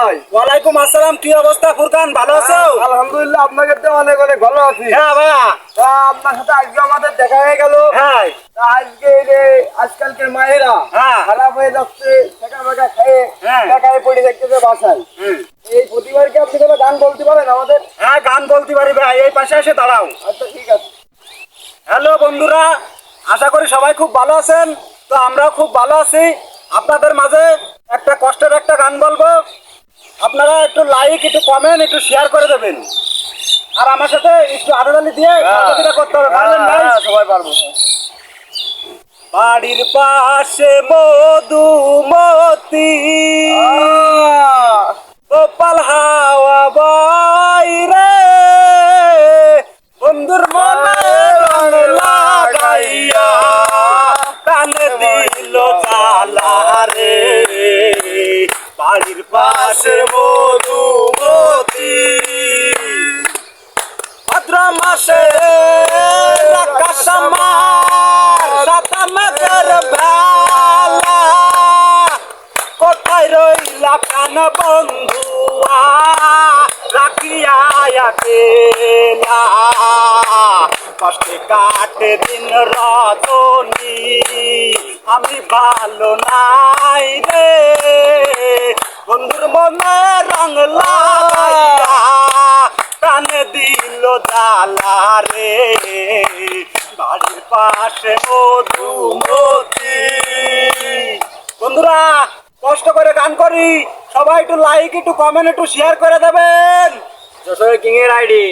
ভাই। ওয়ালাইকুম আসসালাম। কি অবস্থা ফুরকান, ভালো আছো? আলহামদুলিল্লাহ, আপনাকে তো অনেক অনেক ভালো আছি। হ্যাঁ ভাইয়া। আপনার সাথে আজকে আমাদের দেখা হয়ে গেল। হ্যাঁ আজকে এই যে আজকালকের মায়েরা হ্যাঁ খারাপ হয়ে যাচ্ছে, টাকা ফাঁকা খেয়ে হ্যাঁ। টাকায় পড়ে দেখতেছে বাসায়। এই প্রতিবার কি আপনি কোনো গান বলতে পারেন আমাদের? হ্যাঁ, গান বলতে পারি ভাই, এই পাশে এসে দাঁড়াও। আচ্ছা, ঠিক আছে। হ্যালো বন্ধুরা, আশা করি সবাই খুব ভালো আছেন। তো আমরাও খুব ভালো আছি। আপনাদের মাঝে একটা কষ্টের একটা গান বলবো, আপনারা একটু লাইক, একটু কমেন্ট, একটু শেয়ার করে দেবেন। আর আমার সাথে একটু আদালি দিয়ে সহযোগিতা করতে হবে, পারবেন ভাই? সবাই পারবো। বাড়ির পাশে মধুমতি, গোপাল হাওয়া বাইরে, বন্ধুর মনে রং লাগাইয়া কানে দিল জ্বালা রে। বাড়ির পাশে মধুমতি, ভাদ্র মাসে আকাশ আমার সাতা মাঝের বেলা, কোথায় রইলা কান বন্ধুয়া রাখিয়া একেলা। কষ্টে কাটে দিন রজনী, আমি ভালো নাই রে, বন্ধুর মনে রং লাগাইয়া কানে দিল জ্বালা রে। বাড়ির পাশে মধুমতি। বন্ধুরা, কষ্ট করে গান করি, সবাই একটু লাইক, একটু কমেন্ট, একটু শেয়ার করে দেবেন। যশোরের কিং এর আইডি